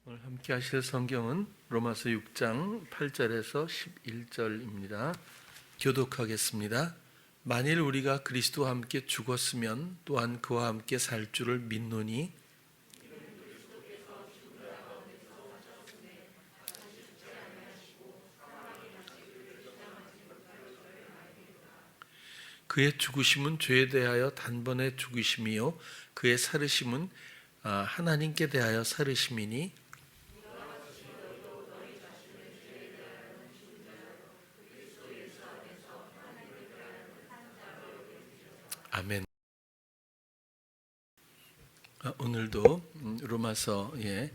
오늘 함께 하실 성경은 로마서 6장 8절에서 11절입니다. 교독하겠습니다. 만일 우리가 그리스도와 함께 죽었으면 또한 그와 함께 살 줄을 믿노니 그의 죽으심은 죄에 대하여 단번에 죽으심이요 그의 살으심은 하나님께 대하여 살으심이니 아멘. 오늘도 로마서의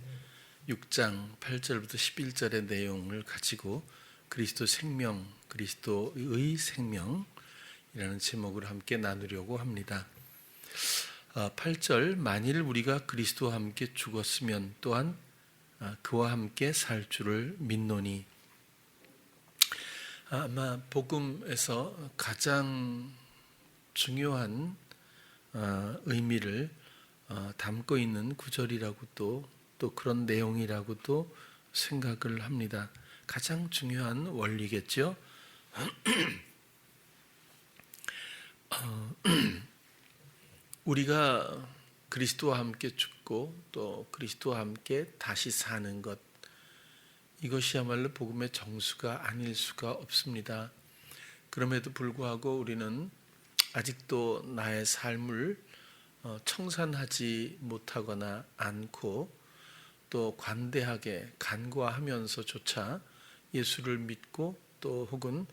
6장 8절부터 11절의 내용을 가지고 그리스도 생명, 그리스도의 생명이라는 제목으로 함께 나누려고 합니다. 8절 만일 우리가 그리스도와 함께 죽었으면 또한 그와 함께 살 줄을 믿노니. 아마 복음에서 가장 중요한 의미를 담고 있는 구절이라고 또 그런 내용이라고도 생각을 합니다. 가장 중요한 원리겠죠. 우리가 그리스도와 함께 죽고 또 그리스도와 함께 다시 사는 것, 이것이야말로 복음의 정수가 아닐 수가 없습니다. 그럼에도 불구하고 우리는 아직도 나의 삶을 청산하지 못하거나 않고 또 관대하게 간과하면서조차 예수를 믿고 또 혹은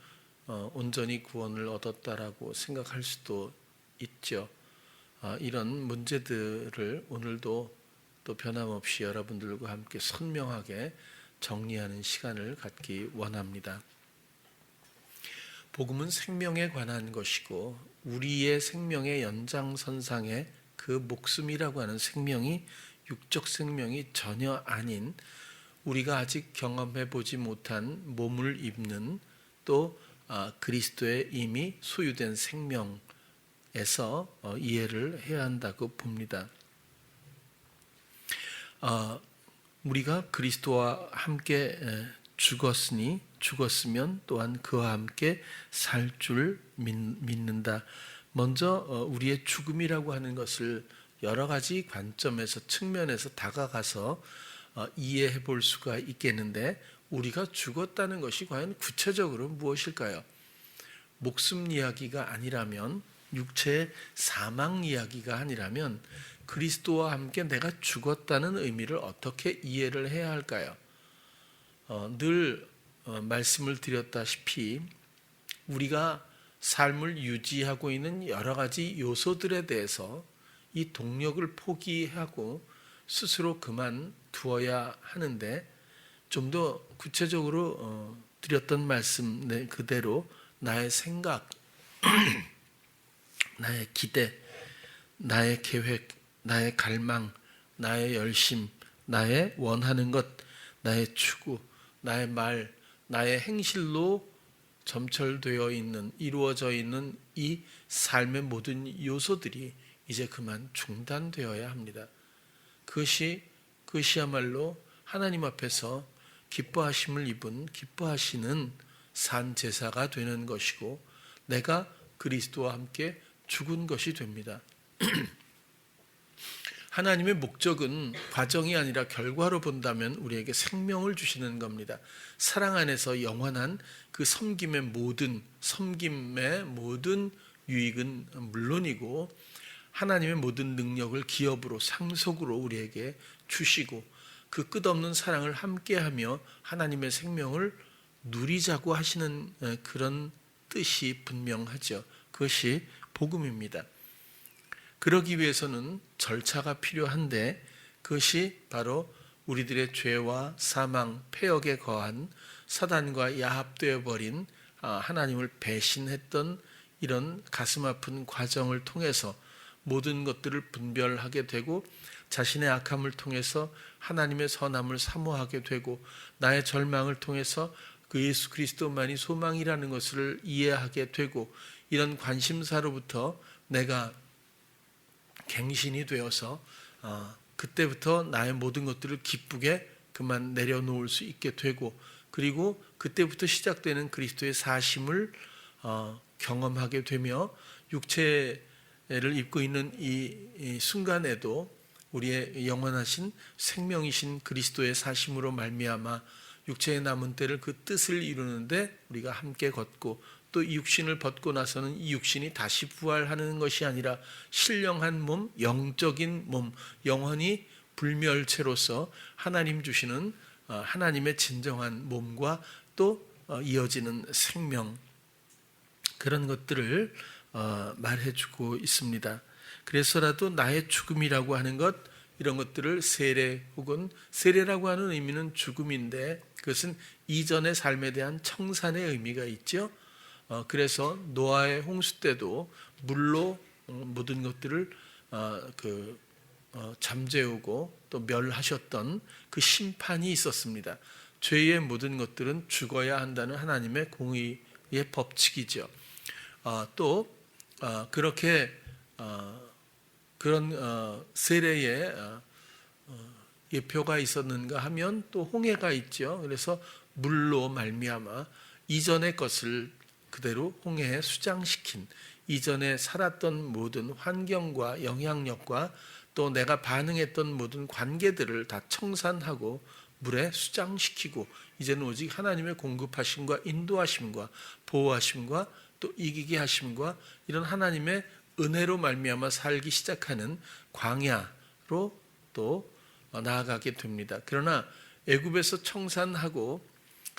온전히 구원을 얻었다라고 생각할 수도 있죠. 이런 문제들을 오늘도 또 변함없이 여러분들과 함께 선명하게 정리하는 시간을 갖기 원합니다. 복음은 생명에 관한 것이고 우리의 생명의 연장선상에 그 목숨이라고 하는 생명이 육적 생명이 전혀 아닌 우리가 아직 경험해 보지 못한 몸을 입는 또 그리스도의 이미 소유된 생명에서 이해를 해야 한다고 봅니다. 우리가 그리스도와 함께 죽었으면 또한 그와 함께 살 줄 믿는다. 먼저 우리의 죽음이라고 하는 것을 여러 가지 관점에서 측면에서 다가가서 이해해 볼 수가 있겠는데 우리가 죽었다는 것이 과연 구체적으로 무엇일까요? 목숨 이야기가 아니라면 육체의 사망 이야기가 아니라면 그리스도와 함께 내가 죽었다는 의미를 어떻게 이해를 해야 할까요? 늘 말씀을 드렸다시피 우리가 삶을 유지하고 있는 여러 가지 요소들에 대해서 이 동력을 포기하고 스스로 그만두어야 하는데 좀 더 구체적으로 드렸던 말씀 그대로 나의 생각, 나의 기대, 나의 계획, 나의 갈망, 나의 열심, 나의 원하는 것, 나의 추구, 나의 말, 나의 행실로 점철되어 있는, 이루어져 있는 이 삶의 모든 요소들이 이제 그만 중단되어야 합니다. 그것이야말로 하나님 앞에서 기뻐하심을 입은 기뻐하시는 산 제사가 되는 것이고 내가 그리스도와 함께 죽은 것이 됩니다. 하나님의 목적은 과정이 아니라 결과로 본다면 우리에게 생명을 주시는 겁니다. 사랑 안에서 영원한 그 섬김의 모든 유익은 물론이고 하나님의 모든 능력을 기업으로 상속으로 우리에게 주시고 그 끝없는 사랑을 함께하며 하나님의 생명을 누리자고 하시는 그런 뜻이 분명하죠. 그것이 복음입니다. 그러기 위해서는 절차가 필요한데 그것이 바로 우리들의 죄와 사망, 패역에 거한 사단과 야합되어 버린 하나님을 배신했던 이런 가슴 아픈 과정을 통해서 모든 것들을 분별하게 되고 자신의 악함을 통해서 하나님의 선함을 사모하게 되고 나의 절망을 통해서 그 예수 그리스도만이 소망이라는 것을 이해하게 되고 이런 관심사로부터 내가 갱신이 되어서 그때부터 나의 모든 것들을 기쁘게 그만 내려놓을 수 있게 되고, 그리고 그때부터 시작되는 그리스도의 사심을 경험하게 되며 육체를 입고 있는 이 순간에도 우리의 영원하신 생명이신 그리스도의 사심으로 말미암아 육체의 남은 때를 그 뜻을 이루는데 우리가 함께 걷고, 또 이 육신을 벗고 나서는 이 육신이 다시 부활하는 것이 아니라 신령한 몸, 영적인 몸, 영원히 불멸체로서 하나님 주시는 하나님의 진정한 몸과 또 이어지는 생명, 그런 것들을 말해주고 있습니다. 그래서라도 나의 죽음이라고 하는 것, 이런 것들을 세례, 혹은 세례라고 하는 의미는 죽음인데 그것은 이전의 삶에 대한 청산의 의미가 있죠. 그래서 노아의 홍수 때도 물로 모든 것들을 잠재우고 또 멸하셨던 그 심판이 있었습니다. 죄의 모든 것들은 죽어야 한다는 하나님의 공의의 법칙이죠. 또 그렇게 그런 세례의 예표가 있었는가 하면 또 홍해가 있죠. 그래서 물로 말미암아 이전의 것을 그대로 홍해에 수장시킨, 이전에 살았던 모든 환경과 영향력과 또 내가 반응했던 모든 관계들을 다 청산하고 물에 수장시키고, 이제는 오직 하나님의 공급하심과 인도하심과 보호하심과 또 이기게 하심과 이런 하나님의 은혜로 말미암아 살기 시작하는 광야로 또 나아가게 됩니다. 그러나 애굽에서 청산하고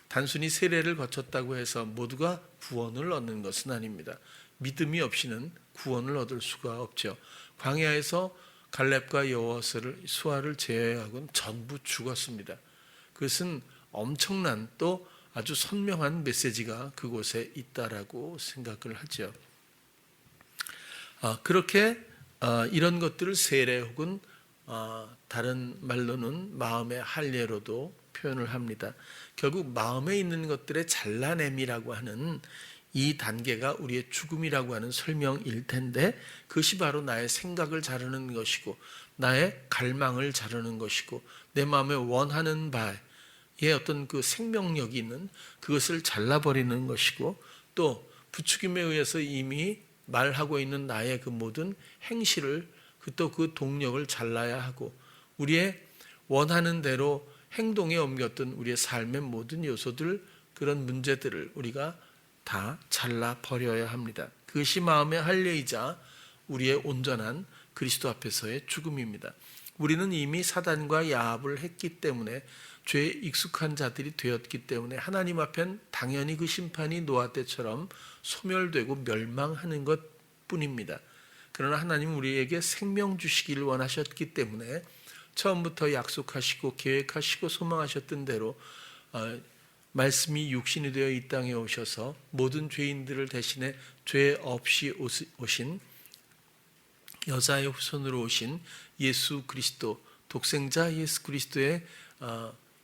단순히 세례를 거쳤다고 해서 모두가 구원을 얻는 것은 아닙니다. 믿음이 없이는 구원을 얻을 수가 없죠. 광야에서 갈렙과 여호수아를 제외하고는 전부 죽었습니다. 그것은 엄청난 또 아주 선명한 메시지가 그곳에 있다라고 생각을 하죠. 그렇게 이런 것들을 세례 혹은 다른 말로는 마음의 할례로도 표현을 합니다. 결국 마음에 있는 것들의 잘라냄이라고 하는 이 단계가 우리의 죽음이라고 하는 설명일 텐데, 그것이 바로 나의 생각을 자르는 것이고 나의 갈망을 자르는 것이고 내 마음에 원하는 바에 어떤 그 생명력이 있는 그것을 잘라버리는 것이고, 또 부추김에 의해서 이미 말하고 있는 나의 그 모든 행실을 또 그 동력을 잘라야 하고, 우리의 원하는 대로 행동에 옮겼던 우리의 삶의 모든 요소들, 그런 문제들을 우리가 다 잘라버려야 합니다. 그것이 마음의 할례이자 우리의 온전한 그리스도 앞에서의 죽음입니다. 우리는 이미 사단과 야합을 했기 때문에, 죄에 익숙한 자들이 되었기 때문에 하나님 앞엔 당연히 그 심판이 노아 때처럼 소멸되고 멸망하는 것뿐입니다. 그러나 하나님은 우리에게 생명 주시기를 원하셨기 때문에 처음부터 약속하시고 계획하시고 소망하셨던 대로 말씀이 육신이 되어 이 땅에 오셔서 모든 죄인들을 대신해 죄 없이 오신, 여자의 후손으로 오신 예수 그리스도, 독생자 예수 그리스도의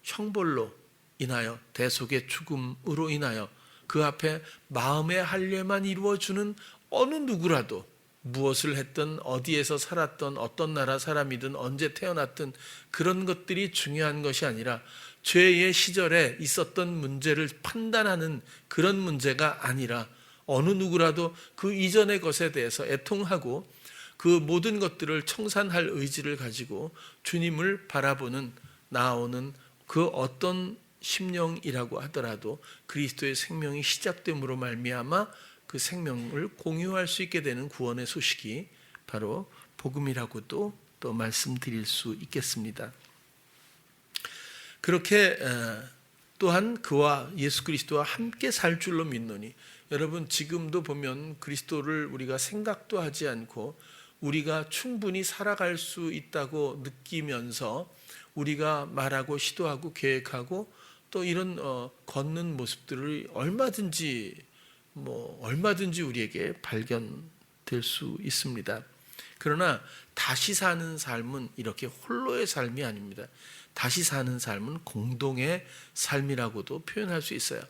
형벌로 인하여, 대속의 죽음으로 인하여 그 앞에 마음의 할례만 이루어주는 어느 누구라도, 무엇을 했든 어디에서 살았든 어떤 나라 사람이든 언제 태어났든 그런 것들이 중요한 것이 아니라 죄의 시절에 있었던 문제를 판단하는 그런 문제가 아니라, 어느 누구라도 그 이전의 것에 대해서 애통하고 그 모든 것들을 청산할 의지를 가지고 주님을 바라보는, 나아오는 그 어떤 심령이라고 하더라도 그리스도의 생명이 시작됨으로 말미암아 그 생명을 공유할 수 있게 되는 구원의 소식이 바로 복음이라고도 또 말씀드릴 수 있겠습니다. 그렇게 또한 그와 예수 그리스도와 함께 살 줄로 믿노니, 여러분 지금도 보면 그리스도를 우리가 생각도 하지 않고 우리가 충분히 살아갈 수 있다고 느끼면서 우리가 말하고 시도하고 계획하고 또 이런 걷는 모습들을 얼마든지 우리에게 발견될 수 있습니다. 그러나 다시 사는 삶은 이렇게 홀로의 삶이 아닙니다. 다시 사는 삶은 공동의 삶이라고도 표현할 수 있어요.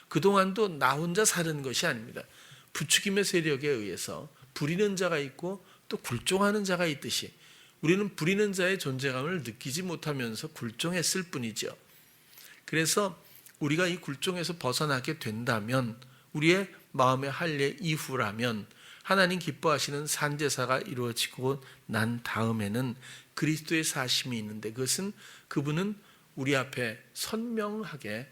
그동안도 나 혼자 사는 것이 아닙니다. 부추김의 세력에 의해서 부리는 자가 있고 또 굴종하는 자가 있듯이 우리는 부리는 자의 존재감을 느끼지 못하면서 굴종했을 뿐이죠. 그래서 우리가 이 굴종에서 벗어나게 된다면, 우리의 마음의 할례 이후라면 하나님 기뻐하시는 산제사가 이루어지고 난 다음에는 그리스도의 사심이 있는데, 그것은 그분은 우리 앞에 선명하게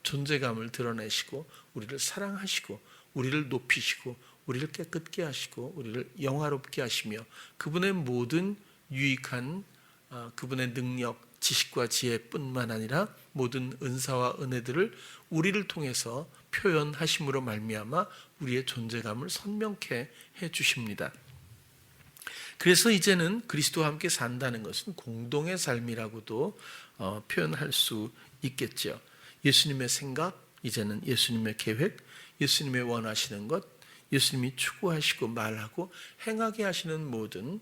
존재감을 드러내시고 우리를 사랑하시고 우리를 높이시고 우리를 깨끗게 하시고 우리를 영화롭게 하시며 그분의 모든 유익한 그분의 능력, 지식과 지혜뿐만 아니라 모든 은사와 은혜들을 우리를 통해서 표현하심으로 말미암아 우리의 존재감을 선명케 해주십니다. 그래서 이제는 그리스도와 함께 산다는 것은 공동의 삶이라고도 표현할 수 있겠죠. 예수님의 생각, 이제는 예수님의 계획, 예수님의 원하시는 것, 예수님이 추구하시고 말하고 행하게 하시는 모든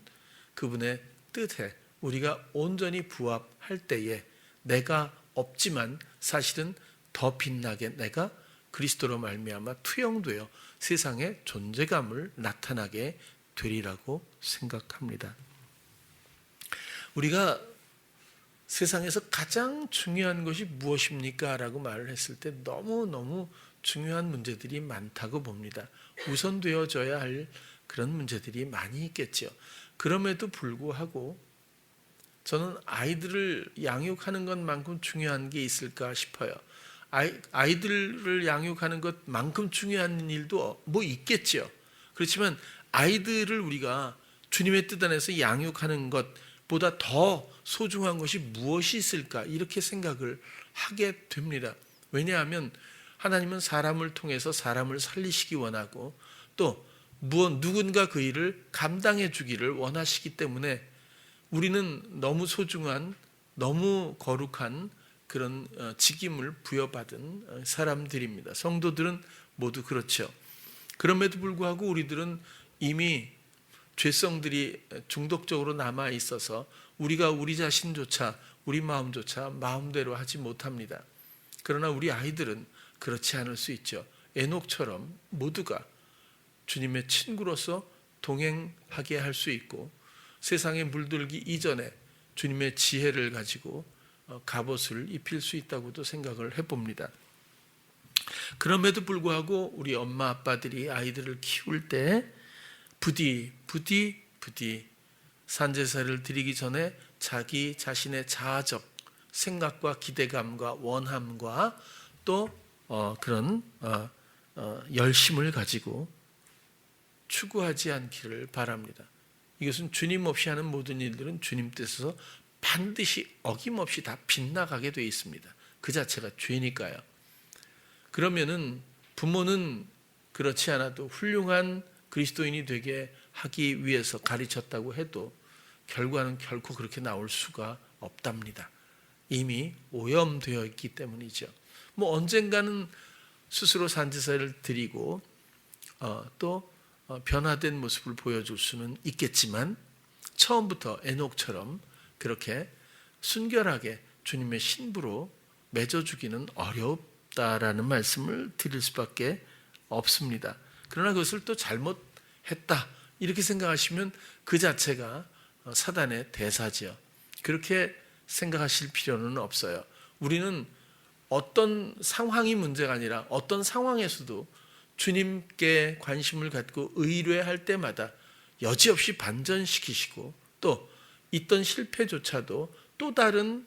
그분의 뜻에 우리가 온전히 부합할 때에 내가 없지만 사실은 더 빛나게 내가 그리스도로 말미암아 투영되어 세상에 존재감을 나타나게 되리라고 생각합니다. 우리가 세상에서 가장 중요한 것이 무엇입니까? 라고 말을 했을 때 너무너무 중요한 문제들이 많다고 봅니다. 우선되어져야 할 그런 문제들이 많이 있겠죠. 그럼에도 불구하고 저는 아이들을 양육하는 것만큼 중요한 게 있을까 싶어요. 아이들을 양육하는 것만큼 중요한 일도 뭐 있겠죠. 그렇지만 아이들을 우리가 주님의 뜻 안에서 양육하는 것보다 더 소중한 것이 무엇이 있을까, 이렇게 생각을 하게 됩니다. 왜냐하면 하나님은 사람을 통해서 사람을 살리시기 원하고 또 누군가 그 일을 감당해 주기를 원하시기 때문에 우리는 너무 소중한, 너무 거룩한 그런 직임을 부여받은 사람들입니다. 성도들은 모두 그렇죠. 그럼에도 불구하고 우리들은 이미 죄성들이 중독적으로 남아 있어서 우리가 우리 자신조차, 우리 마음조차 마음대로 하지 못합니다. 그러나 우리 아이들은 그렇지 않을 수 있죠. 에녹처럼 모두가 주님의 친구로서 동행하게 할 수 있고 세상에 물들기 이전에 주님의 지혜를 가지고 갑옷을 입힐 수 있다고도 생각을 해봅니다. 그럼에도 불구하고 우리 엄마 아빠들이 아이들을 키울 때 부디 산제사를 드리기 전에 자기 자신의 자아적 생각과 기대감과 원함과 또 그런 열심을 가지고 추구하지 않기를 바랍니다. 이것은 주님 없이 하는 모든 일들은 주님 뜻에서 반드시 어김없이 다 빗나가게 되어 있습니다. 그 자체가 죄니까요. 그러면은 부모는 그렇지 않아도 훌륭한 그리스도인이 되게 하기 위해서 가르쳤다고 해도 결과는 결코 그렇게 나올 수가 없답니다. 이미 오염되어 있기 때문이죠. 뭐 언젠가는 스스로 산제사를 드리고 또 변화된 모습을 보여줄 수는 있겠지만 처음부터 에녹처럼 그렇게 순결하게 주님의 신부로 맺어주기는 어렵다라는 말씀을 드릴 수밖에 없습니다. 그러나 그것을 또 잘못했다 이렇게 생각하시면 그 자체가 사단의 대사지요. 그렇게 생각하실 필요는 없어요. 우리는 어떤 상황이 문제가 아니라 어떤 상황에서도 주님께 관심을 갖고 의뢰할 때마다 여지없이 반전시키시고 또 있던 실패조차도 또 다른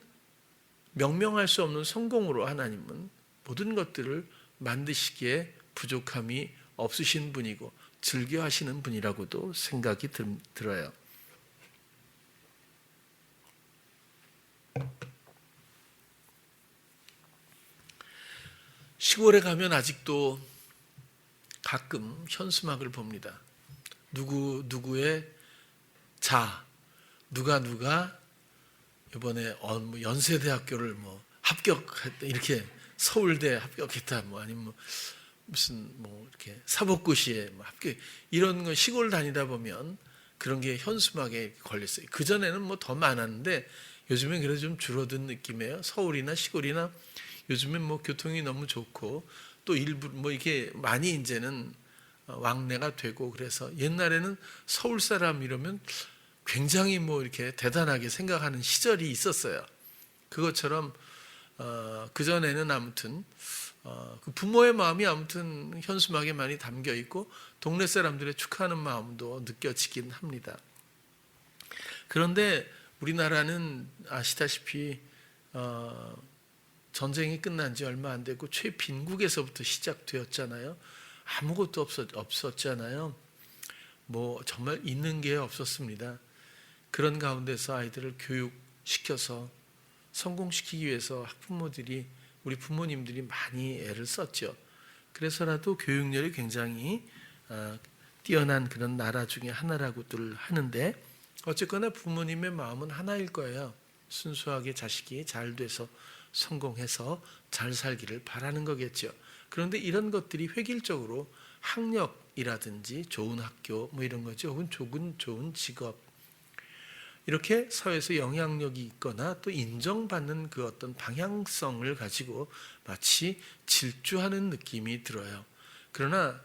명명할 수 없는 성공으로 하나님은 모든 것들을 만드시기에 부족함이 없으신 분이고 즐겨하시는 분이라고도 생각이 들어요. 시골에 가면 아직도 가끔 현수막을 봅니다. 누구의 누가 이번에 연세대학교를 합격했다, 이렇게 서울대 합격했다, 아니면 무슨 이렇게 사법고시에 합격, 이런 거 시골 다니다 보면 그런 게 현수막에 걸렸어요. 그 전에는 더 많았는데 요즘엔 그래도 좀 줄어든 느낌이에요. 서울이나 시골이나 요즘엔 교통이 너무 좋고 또 일부 이게 많이 이제는 왕래가 되고 그래서 옛날에는 서울 사람 이러면 굉장히 이렇게 대단하게 생각하는 시절이 있었어요. 그것처럼 그 전에는 아무튼 그 부모의 마음이 아무튼 현수막에 많이 담겨 있고 동네 사람들의 축하하는 마음도 느껴지긴 합니다. 그런데 우리나라는 아시다시피 전쟁이 끝난 지 얼마 안 되고 최빈국에서부터 시작되었잖아요. 아무것도 없었잖아요. 뭐 정말 있는 게 없었습니다. 그런 가운데서 아이들을 교육시켜서 성공시키기 위해서 학부모들이, 우리 부모님들이 많이 애를 썼죠. 그래서라도 교육열이 굉장히 뛰어난 그런 나라 중에 하나라고들 하는데, 어쨌거나 부모님의 마음은 하나일 거예요. 순수하게 자식이 잘 돼서 성공해서 잘 살기를 바라는 거겠죠. 그런데 이런 것들이 획일적으로 학력이라든지 좋은 학교 뭐 이런 거죠. 혹은 좋은 직업, 이렇게 사회에서 영향력이 있거나 또 인정받는 그 어떤 방향성을 가지고 마치 질주하는 느낌이 들어요. 그러나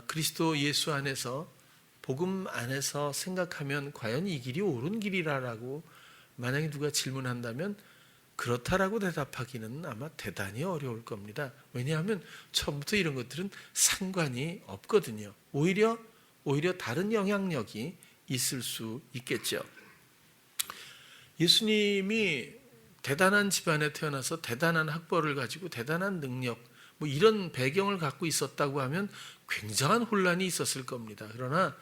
그리스도 예수 안에서, 복음 안에서 생각하면 과연 이 길이 옳은 길이라고 만약에 누가 질문한다면 그렇다라고 대답하기는 아마 대단히 어려울 겁니다. 왜냐하면 처음부터 이런 것들은 상관이 없거든요. 오히려 다른 영향력이 있을 수 있겠죠. 예수님이 대단한 집안에 태어나서 대단한 학벌을 가지고 대단한 능력, 뭐 이런 배경을 갖고 있었다고 하면 굉장한 혼란이 있었을 겁니다. 그러나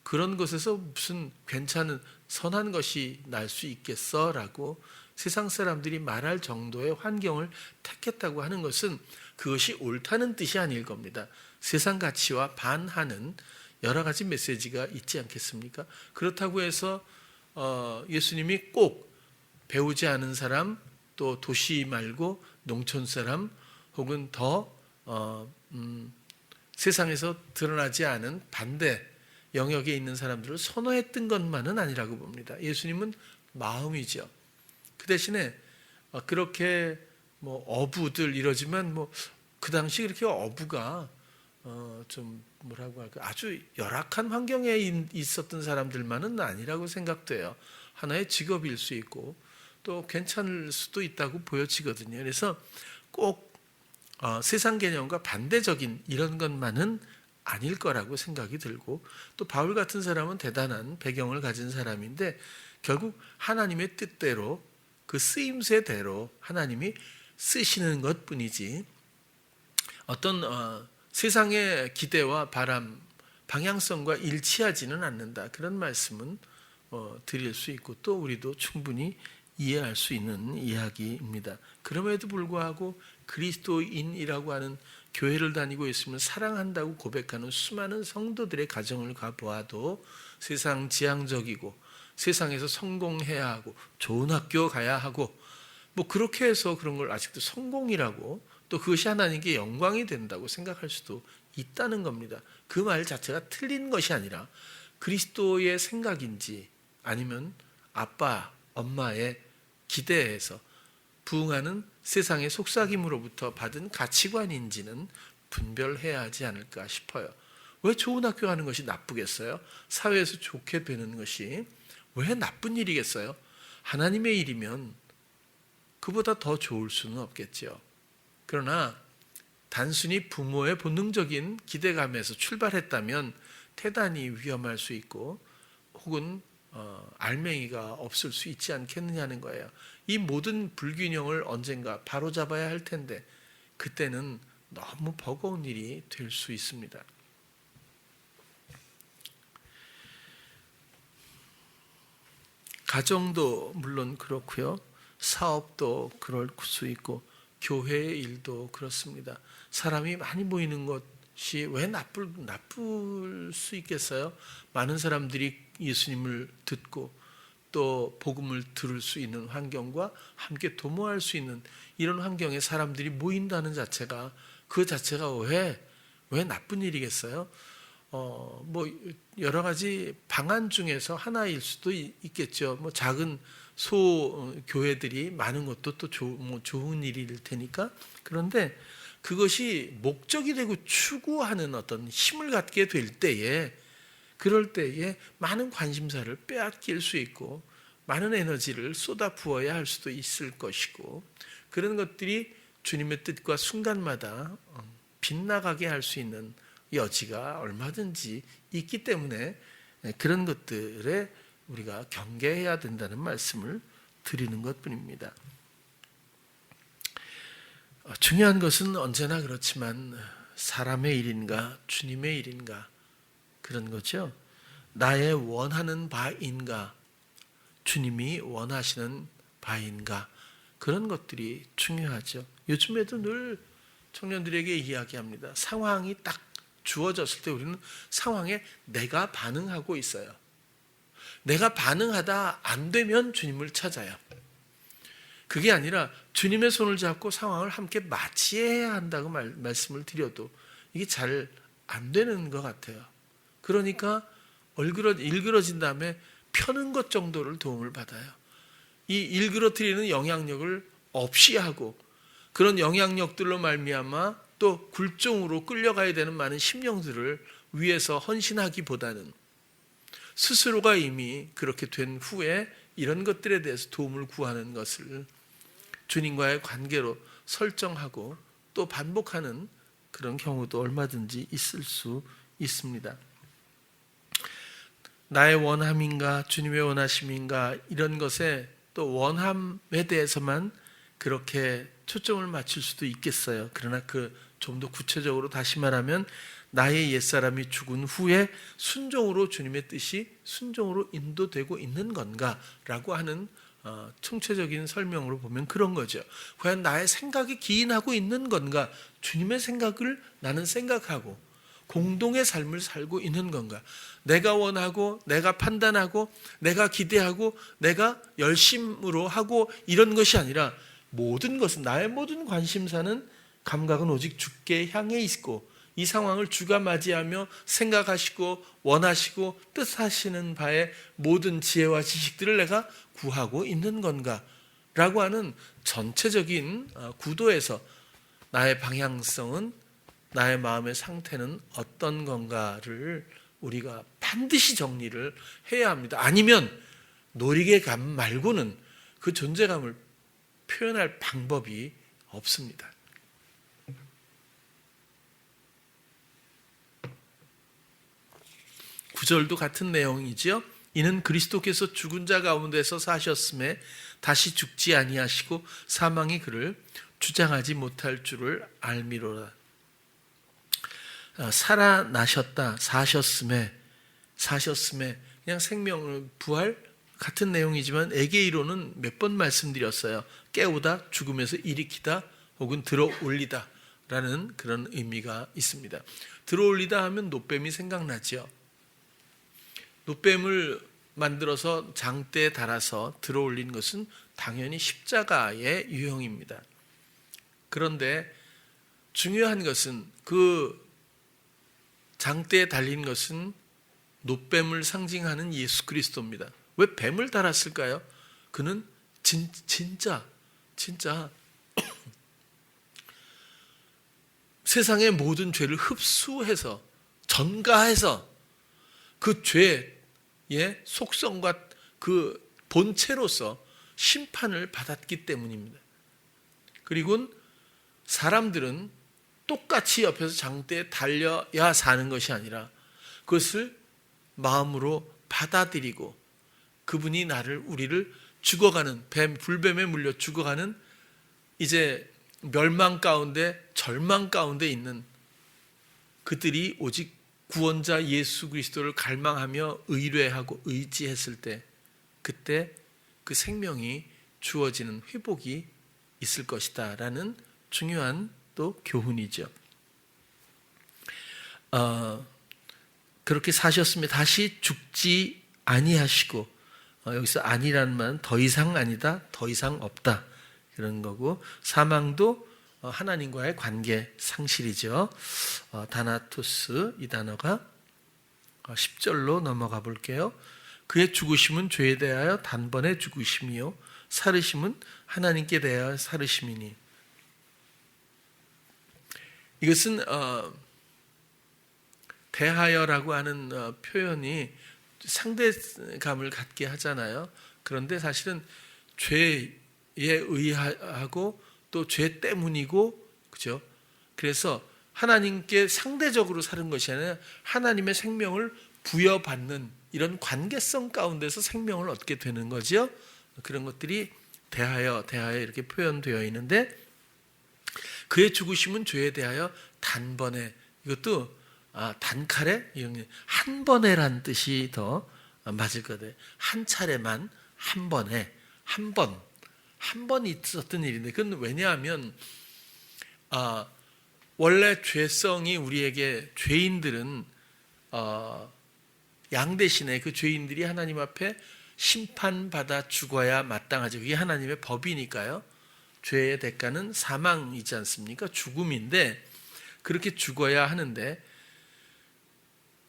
그런 것에서 무슨 괜찮은 선한 것이 날 수 있겠어라고 세상 사람들이 말할 정도의 환경을 택했다고 하는 것은 그것이 옳다는 뜻이 아닐 겁니다. 세상 가치와 반하는 여러 가지 메시지가 있지 않겠습니까? 그렇다고 해서 예수님이 꼭 배우지 않은 사람, 또 도시 말고 농촌 사람, 혹은 더 세상에서 드러나지 않은 반대 영역에 있는 사람들을 선호했던 것만은 아니라고 봅니다. 예수님은 마음이죠. 그 대신에 그렇게 뭐 어부들 이러지만 뭐 그 당시 그렇게 어부가 좀 뭐라고 할까, 아주 열악한 환경에 있었던 사람들만은 아니라고 생각돼요. 하나의 직업일 수 있고 또 괜찮을 수도 있다고 보여지거든요. 그래서 꼭 세상 개념과 반대적인 이런 것만은 아닐 거라고 생각이 들고, 또 바울 같은 사람은 대단한 배경을 가진 사람인데 결국 하나님의 뜻대로 그 쓰임새대로 하나님이 쓰시는 것뿐이지 어떤 세상의 기대와 바람, 방향성과 일치하지는 않는다. 그런 말씀은 드릴 수 있고 또 우리도 충분히 이해할 수 있는 이야기입니다. 그럼에도 불구하고 그리스도인이라고 하는 교회를 다니고 있으면 사랑한다고 고백하는 수많은 성도들의 가정을 가보아도 세상 지향적이고 세상에서 성공해야 하고 좋은 학교 가야 하고 뭐 그렇게 해서 그런 걸 아직도 성공이라고, 또 그것이 하나님께 영광이 된다고 생각할 수도 있다는 겁니다. 그 말 자체가 틀린 것이 아니라 그리스도의 생각인지 아니면 아빠, 엄마의 기대에서 부응하는 세상의 속삭임으로부터 받은 가치관인지는 분별해야 하지 않을까 싶어요. 왜 좋은 학교 가는 것이 나쁘겠어요? 사회에서 좋게 되는 것이 왜 나쁜 일이겠어요? 하나님의 일이면 그보다 더 좋을 수는 없겠죠. 그러나 단순히 부모의 본능적인 기대감에서 출발했다면 대단히 위험할 수 있고 혹은 알맹이가 없을 수 있지 않겠느냐는 거예요. 이 모든 불균형을 언젠가 바로잡아야 할 텐데 그때는 너무 버거운 일이 될 수 있습니다. 가정도 물론 그렇고요. 사업도 그럴 수 있고 교회의 일도 그렇습니다. 사람이 많이 모이는 것이 왜 나쁠 수 있겠어요? 많은 사람들이 예수님을 듣고 또 복음을 들을 수 있는 환경과 함께 도모할 수 있는 이런 환경에 사람들이 모인다는 자체가, 그 자체가 왜 나쁜 일이겠어요? 뭐 여러 가지 방안 중에서 하나일 수도 있겠죠. 뭐 작은 소 교회들이 많은 것도 또 좋은 일일 테니까. 그런데 그것이 목적이 되고 추구하는 어떤 힘을 갖게 될 때에, 그럴 때에 많은 관심사를 빼앗길 수 있고 많은 에너지를 쏟아 부어야 할 수도 있을 것이고, 그런 것들이 주님의 뜻과 순간마다 빗나가게 할 수 있는 여지가 얼마든지 있기 때문에 그런 것들에 우리가 경계해야 된다는 말씀을 드리는 것뿐입니다. 중요한 것은 언제나 그렇지만 사람의 일인가 주님의 일인가 그런 거죠. 나의 원하는 바인가 주님이 원하시는 바인가 그런 것들이 중요하죠. 요즘에도 늘 청년들에게 이야기합니다. 상황이 딱 주어졌을 때 우리는 상황에 내가 반응하고 있어요. 내가 반응하다 안 되면 주님을 찾아요. 그게 아니라 주님의 손을 잡고 상황을 함께 맞이해야 한다고 말씀을 드려도 이게 잘 안 되는 것 같아요. 그러니까 일그러진 다음에 펴는 것 정도를 도움을 받아요. 이 일그러뜨리는 영향력을 없이 하고 그런 영향력들로 말미암아 또 굴종으로 끌려가야 되는 많은 심령들을 위해서 헌신하기보다는 스스로가 이미 그렇게 된 후에 이런 것들에 대해서 도움을 구하는 것을 주님과의 관계로 설정하고 또 반복하는 그런 경우도 얼마든지 있을 수 있습니다. 나의 원함인가 주님의 원하심인가 이런 것에 또 원함에 대해서만 그렇게 초점을 맞출 수도 있겠어요. 그러나 좀 더 구체적으로 다시 말하면 나의 옛사람이 죽은 후에 순종으로 주님의 뜻이 순종으로 인도되고 있는 건가라고 하는 총체적인 설명으로 보면 그런 거죠. 과연 나의 생각이 기인하고 있는 건가? 주님의 생각을 나는 생각하고 공동의 삶을 살고 있는 건가? 내가 원하고 내가 판단하고 내가 기대하고 내가 열심으로 하고 이런 것이 아니라 모든 것은 나의 모든 관심사는 감각은 오직 주께 향해 있고 이 상황을 주가 맞이하며 생각하시고 원하시고 뜻하시는 바의 모든 지혜와 지식들을 내가 구하고 있는 건가? 라고 하는 전체적인 구도에서 나의 방향성은 나의 마음의 상태는 어떤 건가를 우리가 반드시 정리를 해야 합니다. 아니면 놀이개감 말고는 그 존재감을 표현할 방법이 없습니다. 구절도 같은 내용이지요. 이는 그리스도께서 죽은 자 가운데서 사셨음에 다시 죽지 아니하시고 사망이 그를 주장하지 못할 줄을 알미로라. 살아나셨다, 사셨음에 그냥 생명, 부활 같은 내용이지만 에게이로는 몇 번 말씀드렸어요. 깨우다, 죽음에서 일으키다 혹은 들어 올리다 라는 그런 의미가 있습니다. 들어 올리다 하면 노뱀이 생각나죠. 노뱀을 만들어서 장대에 달아서 들어 올린 것은 당연히 십자가의 유형입니다. 그런데 중요한 것은 그 장대에 달린 것은 노뱀을 상징하는 예수 그리스도입니다. 왜 뱀을 달았을까요? 그는 진짜 세상의 모든 죄를 흡수해서 전가해서 그 죄의 속성과 그 본체로서 심판을 받았기 때문입니다. 그리고 사람들은 똑같이 옆에서 장대에 달려야 사는 것이 아니라 그것을 마음으로 받아들이고 그분이 우리를 죽어가는 불뱀에 물려 죽어가는 이제 멸망 가운데 절망 가운데 있는 그들이 오직 구원자 예수 그리스도를 갈망하며 의뢰하고 의지했을 때 그때 그 생명이 주어지는 회복이 있을 것이다 라는 중요한 또 교훈이죠. 그렇게 사셨으면 다시 죽지 아니하시고 여기서 아니라는 말은 더 이상 아니다, 더 이상 없다 그런 거고 사망도 하나님과의 관계 상실이죠. 다나토스 이 단어가 10절로 넘어가 볼게요. 그의 죽으심은 죄에 대하여 단번에 죽으심이요 살으심은 하나님께 대하여 살으심이니. 이것은 대하여라고 하는 표현이 상대감을 갖게 하잖아요. 그런데 사실은 죄에 의하고 또 죄 때문이고, 그죠? 그래서 하나님께 상대적으로 사는 것이 아니라 하나님의 생명을 부여받는 이런 관계성 가운데서 생명을 얻게 되는 거죠. 그런 것들이 대하여 이렇게 표현되어 있는데, 그의 죽으심은 죄에 대하여 단번에, 이것도 단칼에 한 번에란 뜻이 더 맞을 거예요. 한 차례만, 한 번에, 한 번 있었던 일인데, 그건 왜냐하면 원래 죄성이 우리에게, 죄인들은 양 대신에 그 죄인들이 하나님 앞에 심판받아 죽어야 마땅하죠. 그게 하나님의 법이니까요. 죄의 대가는 사망이지 않습니까? 죽음인데 그렇게 죽어야 하는데,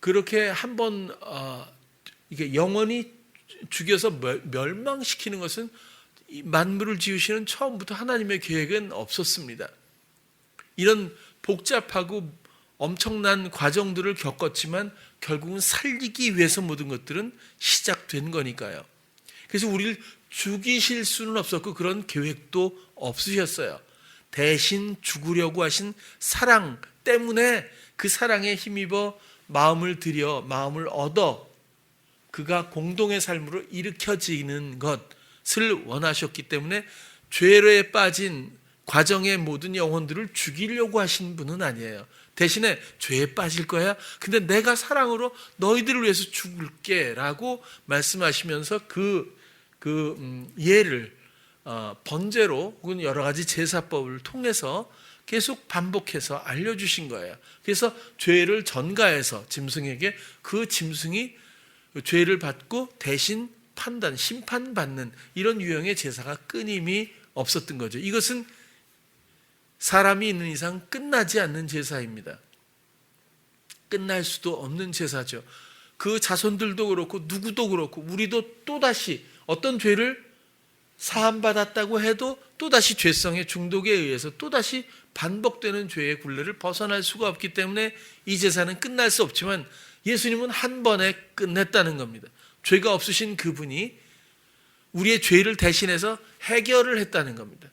그렇게 한번 이게 영원히 죽여서 멸망시키는 것은 만물을 지으시는 처음부터 하나님의 계획은 없었습니다. 이런 복잡하고 엄청난 과정들을 겪었지만 결국은 살리기 위해서 모든 것들은 시작된 거니까요. 그래서 우리를 죽이실 수는 없었고 그런 계획도 없으셨어요. 대신 죽으려고 하신 사랑 때문에 그 사랑에 힘입어 마음을 들여, 마음을 얻어 그가 공동의 삶으로 일으켜지는 것을 원하셨기 때문에 죄에 빠진 과정의 모든 영혼들을 죽이려고 하신 분은 아니에요. 대신에 죄에 빠질 거야. 근데 내가 사랑으로 너희들을 위해서 죽을게 라고 말씀하시면서 그 예를 번제로 혹은 여러 가지 제사법을 통해서 계속 반복해서 알려주신 거예요. 그래서 죄를 전가해서 짐승에게, 그 짐승이 죄를 받고 대신 판단, 심판받는 이런 유형의 제사가 끊임이 없었던 거죠. 이것은 사람이 있는 이상 끝나지 않는 제사입니다. 끝날 수도 없는 제사죠. 그 자손들도 그렇고 누구도 그렇고 우리도 또다시 어떤 죄를 사함받았다고 해도 또다시 죄성의 중독에 의해서 또다시 반복되는 죄의 굴레를 벗어날 수가 없기 때문에 이 제사는 끝날 수 없지만 예수님은 한 번에 끝냈다는 겁니다. 죄가 없으신 그분이 우리의 죄를 대신해서 해결을 했다는 겁니다.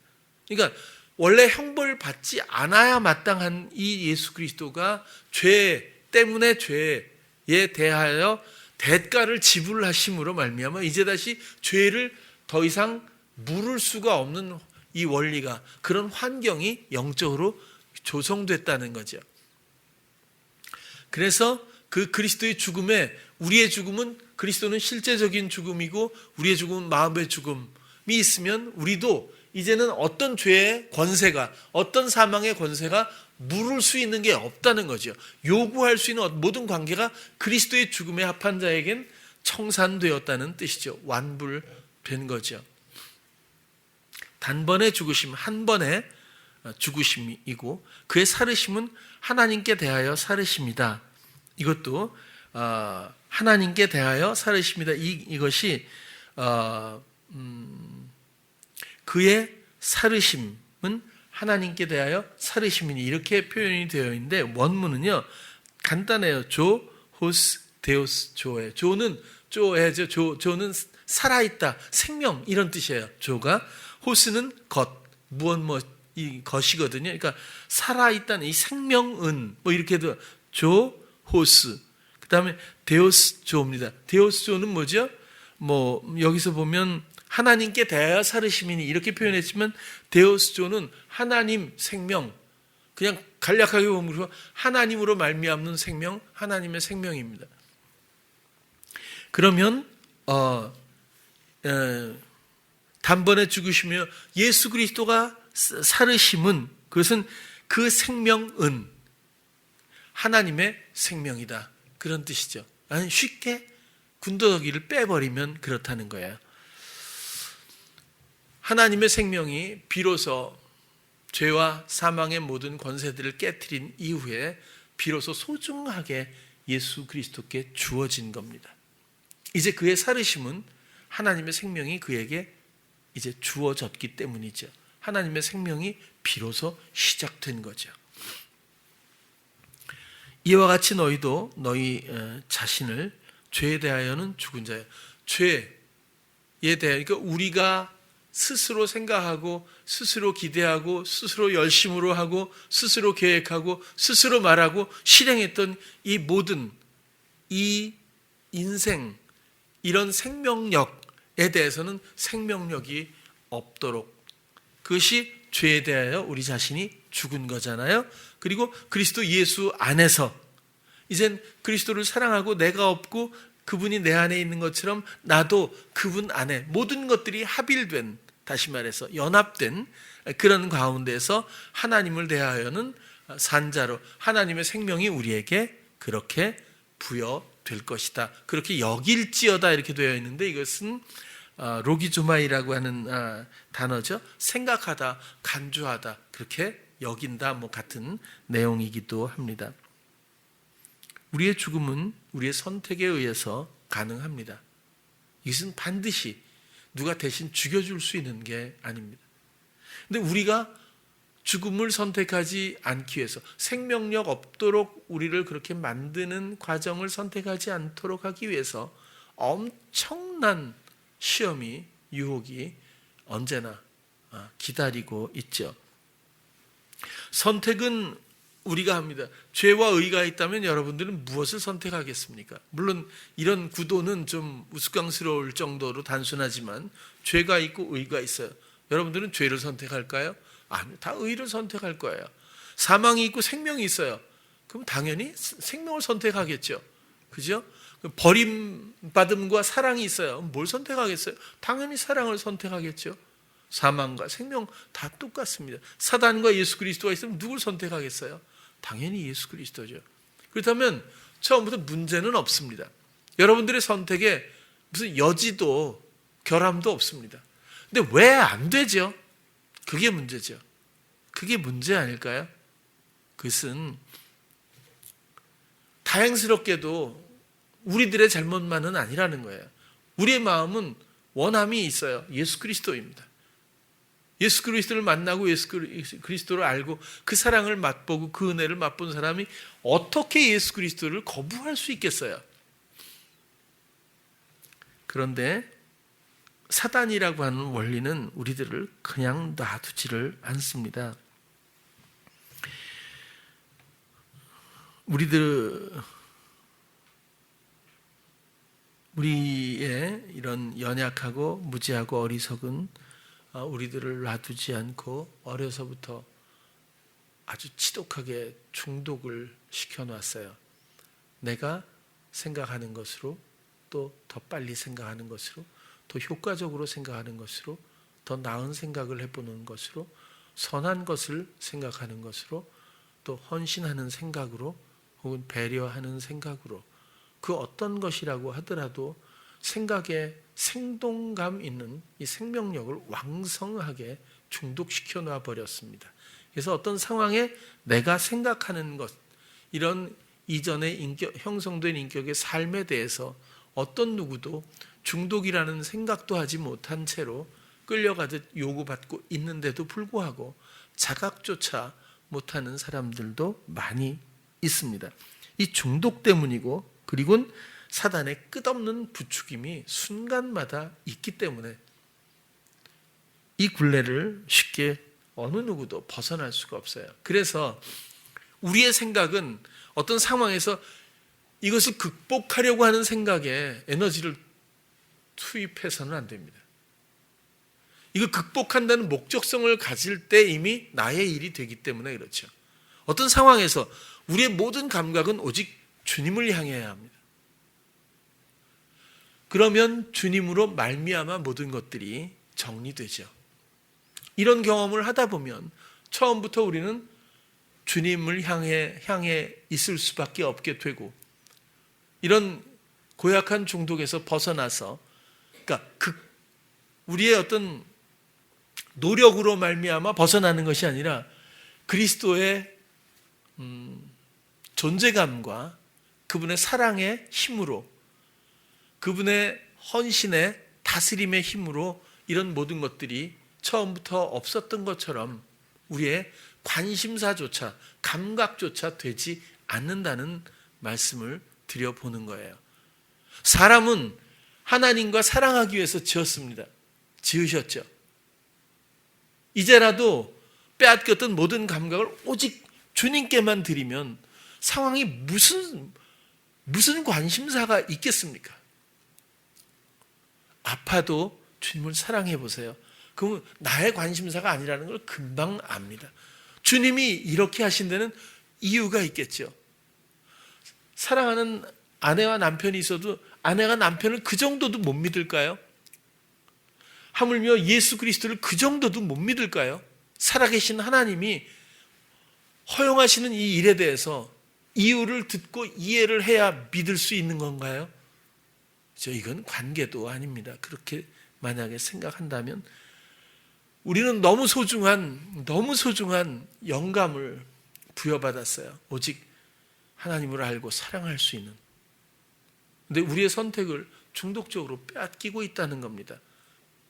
그러니까 원래 형벌을 받지 않아야 마땅한 이 예수 그리스도가 죄 때문에 죄에 대하여 대가를 지불하심으로 말미암아 이제 다시 죄를 더 이상 물을 수가 없는 이 원리가, 그런 환경이 영적으로 조성됐다는 거죠. 그래서 그 그리스도의 죽음에, 우리의 죽음은, 그리스도는 실제적인 죽음이고 우리의 죽음은 마음의 죽음이 있으면 우리도 이제는 어떤 죄의 권세가, 어떤 사망의 권세가 물을 수 있는 게 없다는 거죠. 요구할 수 있는 모든 관계가 그리스도의 죽음에 합한 자에겐 청산되었다는 뜻이죠. 완불된 거죠. 단번에 죽으심, 한 번의 죽으심이고 그의 살으심은 하나님께 대하여 살으심이다. 이것도 하나님께 대하여 살으심이다. 이것이 그의 살으심은 하나님께 대하여 살으심이니 이렇게 표현이 되어 있는데, 원문은요 간단해요. 조, 호스, 데오스, 조에. 조는 조에죠. 조는 살아있다, 생명 이런 뜻이에요. 조가. 호스는 것, 이 것이거든요. 그러니까 살아있다는 이 생명은 이렇게도 조, 호스. 그 다음에 데오스 조입니다. 데오스 조는 뭐죠? 여기서 보면 하나님께 대하여 살으심이니 이렇게 표현했지만 데오스 조는 하나님 생명, 그냥 간략하게 보면 하나님으로 말미암는 생명, 하나님의 생명입니다. 그러면 단번에 죽으시며 예수 그리스도가 살으심은, 그것은 그 생명은 하나님의 생명이다, 그런 뜻이죠. 아니, 쉽게 군더더기를 빼버리면 그렇다는 거예요. 하나님의 생명이 비로소 죄와 사망의 모든 권세들을 깨트린 이후에 비로소 소중하게 예수 그리스도께 주어진 겁니다. 이제 그의 살으심은 하나님의 생명이 그에게 이제 주어졌기 때문이죠. 하나님의 생명이 비로소 시작된 거죠. 이와 같이 너희도 너희 자신을 죄에 대하여는 죽은 자예요. 죄에 대하여, 그러니까 우리가 스스로 생각하고 스스로 기대하고 스스로 열심으로 하고 스스로 계획하고 스스로 말하고 실행했던 이 모든 이 인생, 이런 생명력에 대해서는 생명력이 없도록, 그것이 죄에 대하여 우리 자신이 죽은 거잖아요. 그리고 그리스도 예수 안에서 이젠 그리스도를 사랑하고 내가 없고 그분이 내 안에 있는 것처럼 나도 그분 안에 모든 것들이 합일된, 다시 말해서 연합된 그런 가운데서 하나님을 대하여는 산자로 하나님의 생명이 우리에게 그렇게 부여될 것이다, 그렇게 여길지어다 이렇게 되어 있는데, 이것은 로기조마이라고 하는 단어죠. 생각하다, 간주하다, 그렇게 여긴다 같은 내용이기도 합니다. 우리의 죽음은 우리의 선택에 의해서 가능합니다. 이것은 반드시 누가 대신 죽여줄 수 있는 게 아닙니다. 그런데 우리가 죽음을 선택하지 않기 위해서, 생명력 없도록 우리를 그렇게 만드는 과정을 선택하지 않도록 하기 위해서 엄청난 시험이, 유혹이 언제나 기다리고 있죠. 선택은 우리가 합니다. 죄와 의가 있다면 여러분들은 무엇을 선택하겠습니까? 물론 이런 구도는 좀 우스꽝스러울 정도로 단순하지만 죄가 있고 의가 있어요. 여러분들은 죄를 선택할까요? 아니요, 다 의를 선택할 거예요. 사망이 있고 생명이 있어요. 그럼 당연히 생명을 선택하겠죠. 그죠? 버림받음과 사랑이 있어요. 뭘 선택하겠어요? 당연히 사랑을 선택하겠죠. 사망과 생명 다 똑같습니다. 사단과 예수 그리스도가 있으면 누굴 선택하겠어요? 당연히 예수 그리스도죠. 그렇다면 처음부터 문제는 없습니다. 여러분들의 선택에 무슨 여지도 결함도 없습니다. 근데 왜 안 되죠? 그게 문제죠. 그게 문제 아닐까요? 그것은 다행스럽게도 우리들의 잘못만은 아니라는 거예요. 우리의 마음은 원함이 있어요. 예수 그리스도입니다. 예수 그리스도를 만나고 예수 그리스도를 알고 그 사랑을 맛보고 그 은혜를 맛본 사람이 어떻게 예수 그리스도를 거부할 수 있겠어요? 그런데 사단이라고 하는 원리는 우리들을 그냥 놔두지를 않습니다. 우리의 이런 연약하고 무지하고 어리석은 우리들을 놔두지 않고 어려서부터 아주 지독하게 중독을 시켜놨어요. 내가 생각하는 것으로, 또 더 빨리 생각하는 것으로, 더 효과적으로 생각하는 것으로, 더 나은 생각을 해보는 것으로, 선한 것을 생각하는 것으로, 또 헌신하는 생각으로, 혹은 배려하는 생각으로, 그 어떤 것이라고 하더라도 생각에 생동감 있는 이 생명력을 왕성하게 중독시켜 놔 버렸습니다. 그래서 어떤 상황에 내가 생각하는 것, 이런 이전에 형성된 인격의 삶에 대해서 어떤 누구도 중독이라는 생각도 하지 못한 채로 끌려가듯 요구받고 있는데도 불구하고 자각조차 못하는 사람들도 많이 있습니다. 이 중독 때문이고, 그리고는 사단의 끝없는 부추김이 순간마다 있기 때문에 이 굴레를 쉽게 어느 누구도 벗어날 수가 없어요. 그래서 우리의 생각은 어떤 상황에서 이것을 극복하려고 하는 생각에 에너지를 투입해서는 안 됩니다. 이거 극복한다는 목적성을 가질 때 이미 나의 일이 되기 때문에 그렇죠. 어떤 상황에서 우리의 모든 감각은 오직 주님을 향해야 합니다. 그러면 주님으로 말미암아 모든 것들이 정리되죠. 이런 경험을 하다 보면 처음부터 우리는 주님을 향해 있을 수밖에 없게 되고, 이런 고약한 중독에서 벗어나서, 그러니까 우리의 어떤 노력으로 말미암아 벗어나는 것이 아니라 그리스도의 존재감과 그분의 사랑의 힘으로, 그분의 헌신의 다스림의 힘으로 이런 모든 것들이 처음부터 없었던 것처럼 우리의 관심사조차, 감각조차 되지 않는다는 말씀을 드려보는 거예요. 사람은 하나님과 사랑하기 위해서 지으셨죠. 이제라도 빼앗겼던 모든 감각을 오직 주님께만 드리면 상황이 무슨 관심사가 있겠습니까? 아파도 주님을 사랑해 보세요. 그러면 나의 관심사가 아니라는 걸 금방 압니다. 주님이 이렇게 하신 데는 이유가 있겠죠. 사랑하는 아내와 남편이 있어도 아내가 남편을 그 정도도 못 믿을까요? 하물며 예수 그리스도를 그 정도도 못 믿을까요? 살아계신 하나님이 허용하시는 이 일에 대해서 이유를 듣고 이해를 해야 믿을 수 있는 건가요? 이건 관계도 아닙니다. 그렇게 만약에 생각한다면 우리는 너무 소중한 영감을 부여받았어요. 오직 하나님을 알고 사랑할 수 있는. 근데 우리의 선택을 중독적으로 빼앗기고 있다는 겁니다.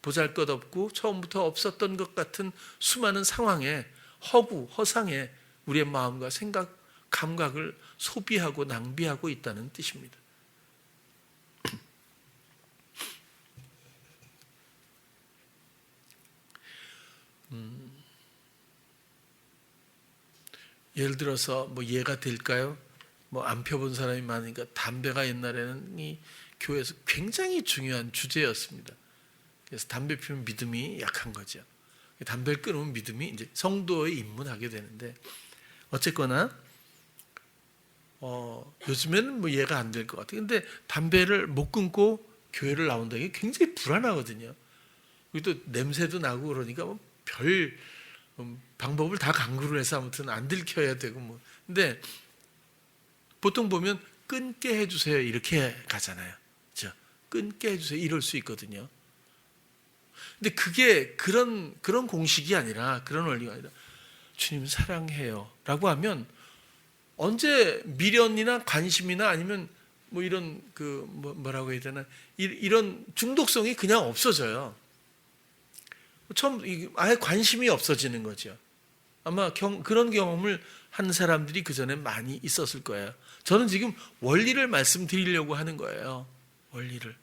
보잘것없고 처음부터 없었던 것 같은 수많은 상황에 허상에 우리의 마음과 생각, 감각을 소비하고 낭비하고 있다는 뜻입니다. 예를 들어서 뭐 예가 될까요? 뭐 안 펴본 사람이 많으니까 담배가 옛날에는 이 교회에서 굉장히 중요한 주제였습니다. 그래서 담배 피우면 믿음이 약한 거죠. 담배를 끊으면 믿음이 이제 성도에 입문하게 되는데 어쨌거나 요즘에는 뭐 이해가 안 될 것 같아요. 근데 담배를 못 끊고 교회를 나온다는 게 굉장히 불안하거든요. 그리고 또 냄새도 나고 그러니까 뭐 별 방법을 다 강구를 해서 아무튼 안 들켜야 되고 뭐. 근데 보통 보면 끊게 해주세요 이렇게 가잖아요. 그렇죠? 끊게 해주세요 이럴 수 있거든요. 근데 그게 그런 공식이 아니라 그런 원리가 아니라 주님 사랑해요 라고 하면 언제 미련이나 관심이나 아니면 뭐 이런 뭐라고 해야 되나 이런 중독성이 그냥 없어져요. 처음 아예 관심이 없어지는 거죠. 아마 그런 경험을 한 사람들이 그 전에 많이 있었을 거예요. 저는 지금 원리를 말씀드리려고 하는 거예요. 원리를.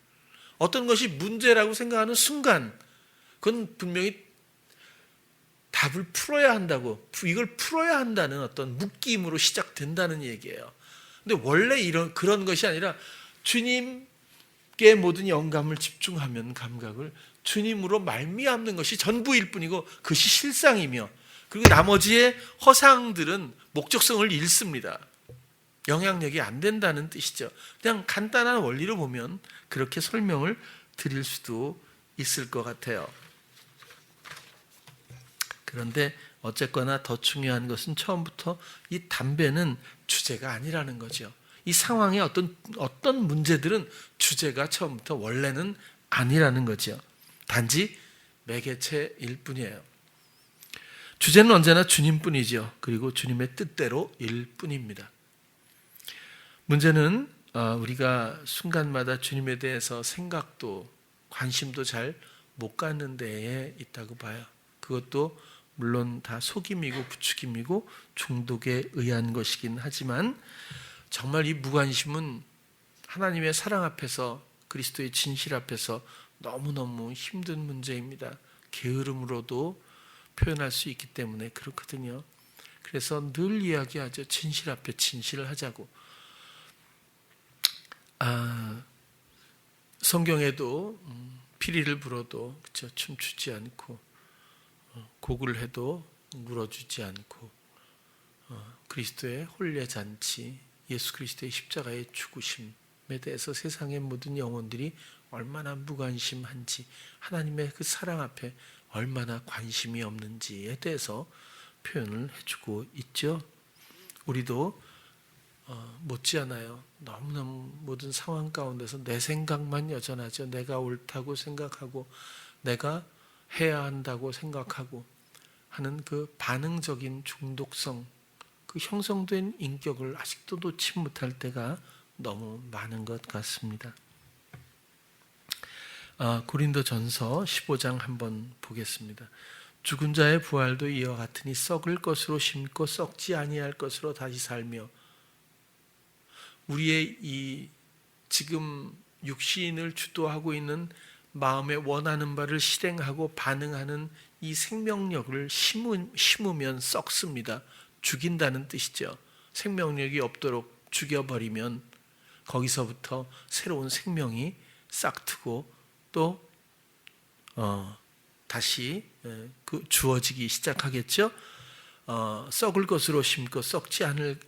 어떤 것이 문제라고 생각하는 순간 그건 분명히 답을 풀어야 한다고, 이걸 풀어야 한다는 어떤 묶임으로 시작된다는 얘기예요. 근데 원래 그런 것이 아니라 주님께 모든 영감을 집중하면 감각을 주님으로 말미암는 것이 전부일 뿐이고 그것이 실상이며 그리고 나머지의 허상들은 목적성을 잃습니다. 영향력이 안 된다는 뜻이죠. 그냥 간단한 원리로 보면 그렇게 설명을 드릴 수도 있을 것 같아요. 그런데 어쨌거나 더 중요한 것은 처음부터 이 담배는 주제가 아니라는 거죠. 이 상황의 어떤 문제들은 주제가 처음부터 원래는 아니라는 거죠. 단지 매개체일 뿐이에요. 주제는 언제나 주님뿐이죠. 그리고 주님의 뜻대로일 뿐입니다. 문제는 우리가 순간마다 주님에 대해서 생각도 관심도 잘 못 갖는 데에 있다고 봐요. 그것도 물론 다 속임이고 부추김이고 중독에 의한 것이긴 하지만 정말 이 무관심은 하나님의 사랑 앞에서 그리스도의 진실 앞에서 너무너무 힘든 문제입니다. 게으름으로도 표현할 수 있기 때문에 그렇거든요. 그래서 늘 이야기하죠. 진실 앞에 진실을 하자고. 성경에도 피리를 불어도 그쵸? 춤추지 않고 곡을 해도 물어주지 않고 그리스도의 혼례잔치, 예수 그리스도의 십자가의 죽으심에 대해서 세상의 모든 영혼들이 얼마나 무관심한지, 하나님의 그 사랑 앞에 얼마나 관심이 없는지에 대해서 표현을 해주고 있죠. 우리도 못지않아요. 너무너무 모든 상황 가운데서 내 생각만 여전하죠. 내가 옳다고 생각하고 내가 해야 한다고 생각하고 하는 그 반응적인 중독성, 그 형성된 인격을 아직도 놓지 못할 때가 너무 많은 것 같습니다. 고린도전서 15장 한번 보겠습니다. 죽은 자의 부활도 이와 같으니 썩을 것으로 심고 썩지 아니할 것으로 다시 살며 우리의 이 지금 육신을 주도하고 있는 마음에 원하는 바를 실행하고 반응하는 이 생명력을 심으면 썩습니다. 죽인다는 뜻이죠. 생명력이 없도록 죽여버리면 거기서부터 새로운 생명이 싹트고 또 다시 주어지기 시작하겠죠. 썩을 것으로 심고 썩지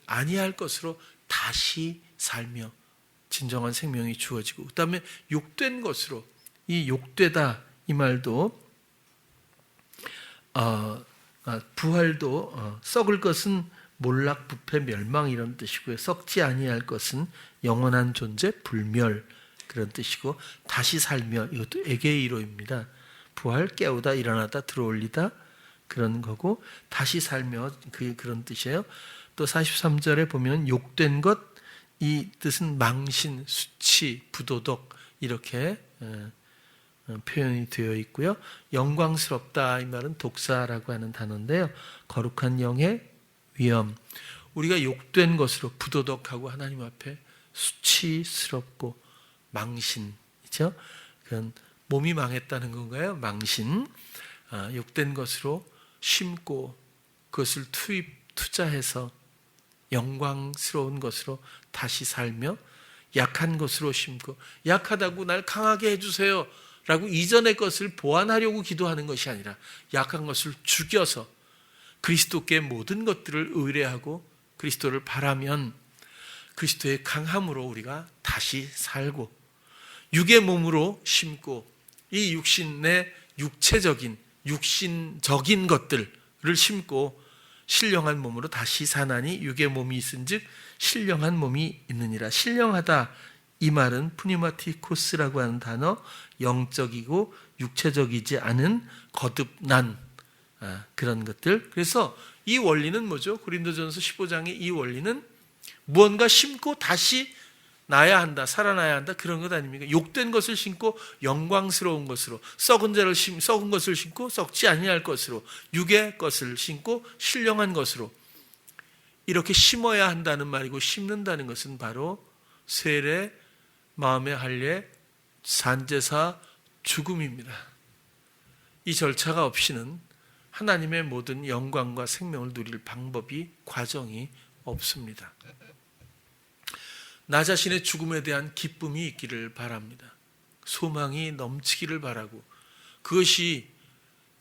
아니할 것으로 다시 살며 진정한 생명이 주어지고, 그 다음에 욕된 것으로, 이 욕되다 이 말도 부활도 썩을 것은 몰락, 부패, 멸망 이런 뜻이고요. 썩지 아니할 것은 영원한 존재, 불멸 그런 뜻이고, 다시 살며 이것도 에게이로입니다. 부활, 깨우다, 일어나다, 들어올리다 그런 거고, 다시 살며 그런 뜻이에요. 또 43절에 보면 욕된 것, 이 뜻은 망신, 수치, 부도덕 이렇게 표현이 되어 있고요. 영광스럽다 이 말은 독사라고 하는 단어인데요. 거룩한 영의 위엄, 우리가 욕된 것으로 부도덕하고 하나님 앞에 수치스럽고 망신이죠. 그건 몸이 망했다는 건가요? 망신, 욕된 것으로 심고 그것을 투자해서 영광스러운 것으로 다시 살며, 약한 것으로 심고, 약하다고 날 강하게 해주세요 라고 이전의 것을 보완하려고 기도하는 것이 아니라 약한 것을 죽여서 그리스도께 모든 것들을 의뢰하고 그리스도를 바라면 그리스도의 강함으로 우리가 다시 살고, 육의 몸으로 심고 이 육신의 육신적인 것들을 심고 신령한 몸으로 다시 사나니 육의 몸이 있은즉 신령한 몸이 있느니라. 신령하다 이 말은 푸니마티코스라고 하는 단어, 영적이고 육체적이지 않은 거듭난 그런 것들. 그래서 이 원리는 뭐죠? 고린도전서 15장의 이 원리는 무언가 심고 다시 나야 한다, 살아나야 한다 그런 것 아닙니까? 욕된 것을 심고 영광스러운 것으로, 썩은 것을 심고 썩지 아니할 것으로, 육의 것을 심고 신령한 것으로 이렇게 심어야 한다는 말이고, 심는다는 것은 바로 세례, 마음의 할례, 산제사, 죽음입니다. 이 절차가 없이는 하나님의 모든 영광과 생명을 누릴 방법이, 과정이 없습니다. 나 자신의 죽음에 대한 기쁨이 있기를 바랍니다. 소망이 넘치기를 바라고, 그것이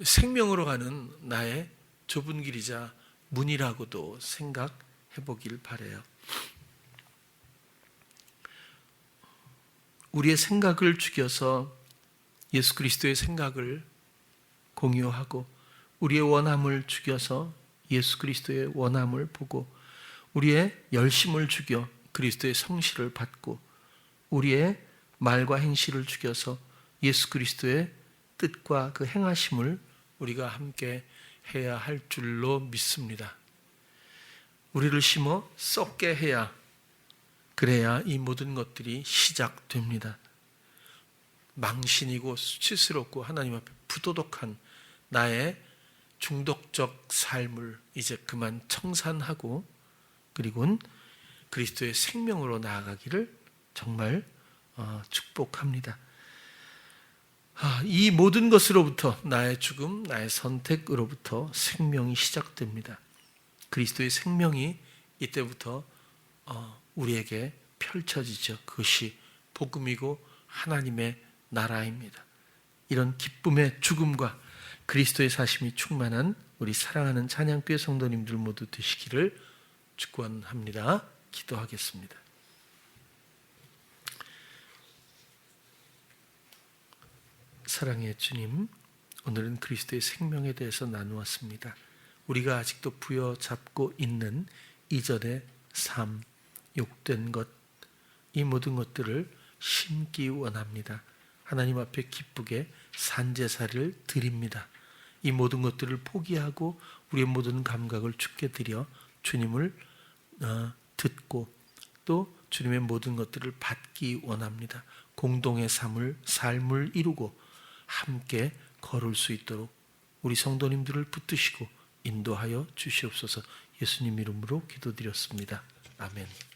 생명으로 가는 나의 좁은 길이자 문이라고도 생각해 보길 바라요. 우리의 생각을 죽여서 예수 그리스도의 생각을 공유하고, 우리의 원함을 죽여서 예수 그리스도의 원함을 보고, 우리의 열심을 죽여 그리스도의 성실을 받고, 우리의 말과 행실을 죽여서 예수 그리스도의 뜻과 그 행하심을 우리가 함께 해야 할 줄로 믿습니다. 우리를 심어 썩게 해야, 그래야 이 모든 것들이 시작됩니다. 망신이고 수치스럽고 하나님 앞에 부도덕한 나의 중독적 삶을 이제 그만 청산하고, 그리고는 그리스도의 생명으로 나아가기를 정말 축복합니다. 이 모든 것으로부터, 나의 죽음, 나의 선택으로부터 생명이 시작됩니다. 그리스도의 생명이 이때부터 우리에게 펼쳐지죠. 그것이 복음이고 하나님의 나라입니다. 이런 기쁨의 죽음과 그리스도의 사심이 충만한 우리 사랑하는 찬양교회 성도님들 모두 되시기를 축원합니다. 기도하겠습니다. 사랑의 주님, 오늘은 그리스도의 생명에 대해서 나누었습니다. 우리가 아직도 부여잡고 있는 이전의 삶, 욕된 것, 이 모든 것들을 심기 원합니다. 하나님 앞에 기쁘게 산제사를 드립니다. 이 모든 것들을 포기하고 우리의 모든 감각을 주께 드려 주님을 듣고 또 주님의 모든 것들을 받기 원합니다. 공동의 삶을 이루고 함께 걸을 수 있도록 우리 성도님들을 붙드시고 인도하여 주시옵소서. 예수님 이름으로 기도드렸습니다. 아멘.